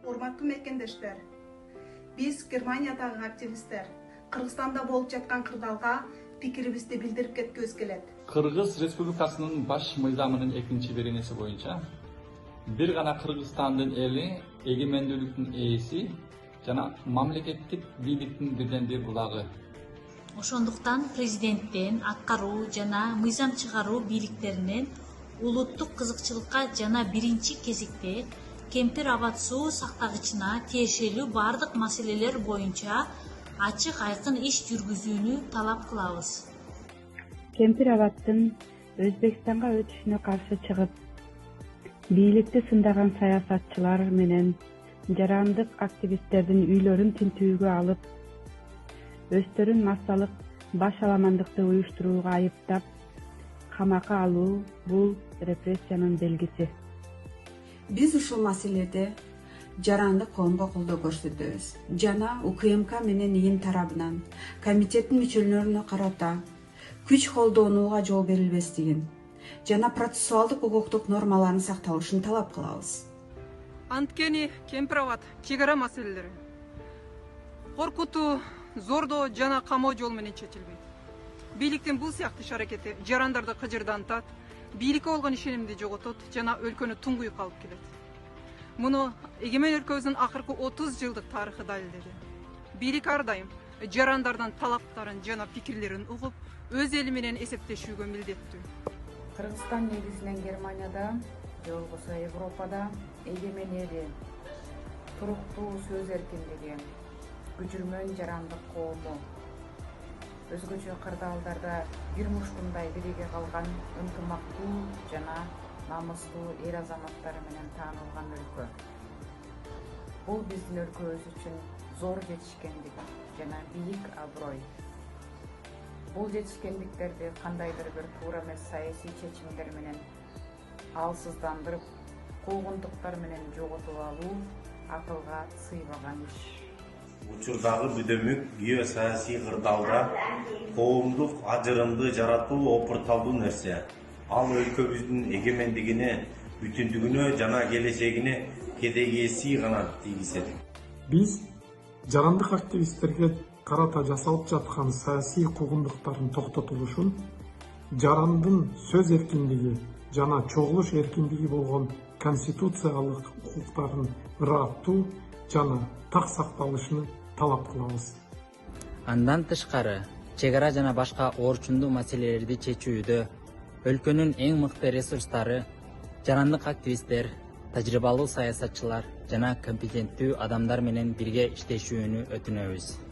Урматтуу мекендештер, биз Германиядагы активисттер Кыргызстанда болуп жаткан кырдаалга пикирибизди билдирип кеткибиз келет. Кыргыз Республикасынын баш мыйзамынын 2-беренеси боюнча бир гана Кыргызстандын эли эгемендүүлүктүн ээси жана мамлекеттик бийликтин бирден бир булагы. Ошондуктан президенттен аткаруу жана мыйзам чыгаруу бийликтеринен улуттук кызыкчылыкка жана биринчи кезекте Кемпир Абад суу сактагычына тиешелүү бардык маселелер боюнча ачык айкын иш жүргүзүүнү талап кылабыз. Кемпир Абадтын Өзбекстанга өтүшүнө каршы чыгып, бийликти сындаган саясатчылар менен жарандык активисттердин үйлөрүн тинтүүгө алып, өздөрүн массалык баш аламандыкты уюштурууга айыптап, камакка алуу бул репрессиянын белгиси. Биз ушул маселеде жарандык коомго колдоо көрсөтөбүз жана УКМК менен ИИМ тарабынан комитеттин мүчөлөрүнө карата күч колдонууга жол берилбестигин жана процессуалдык укуктук нормалардын сакталышын талап кылабыз. Анткени Кемпир Абад чек ара маселелери коркутуу, зордоо жана камоо жол менен чечилбейт. Бийликтин бул сыяктуу иш-аракети жарандарды кыжырдантат, бийликке болгон ишенимди жоготот жана өлкөнү туңгуюкка алып келет. Муну эгемен өлкөбүздүн акыркы 30 жылдык тарыхы далилдеди. Бийлик ар дайым жарандардын талаптарын жана пикирлерин угуп, өз эли менен эсептешүүгө милдеттүү. Кыргызстан негизинен Германияда, же болбосо Европада эгемен эли, туруктуу сөз эркиндиги, күчүрмөн жарандык коому, өзгөчө кырдаалдарда бир мушкундай бириге калган ынтымактуу жана намыстуу эр азаматтары менен таанылган өлкө. Бул биздин өлкөбүз үчүн зор жетишкендик жана бийик аброй. Бул жетишкендиктерди кандайдыр бир туура эмес саясий чечимдер менен алсыздандырып, куугунтуктар менен жоготуп алуу акылга сыйбаган иш. Учурдагы бүдөмүк геосаясий кырдаалда коомдук ажырымды жаратуу опурталдуу нерсе. Ал өлкөбүздүн эгемендигине, бүтүндүгүнө жана келечегине кедегейси гана тийгизет. Биз жарандык активисттерге карата жасалып жаткан саясий куугунтуктардын токтотулушун, жарандын сөз эркиндиги жана чогулуш эркиндиги болгон конституциялык укуктардын ыраттуу жана так сакталышын талап кылабыз. Андан тышкары, чек ара жана башка орчундуу маселелерди чечүүдө өлкөнүн эң мыкты ресурстары, жарандык активисттер, тажрыйбалуу саясатчылар жана компетенттүү адамдар менен бирге иштешүүнү өтүнөбүз.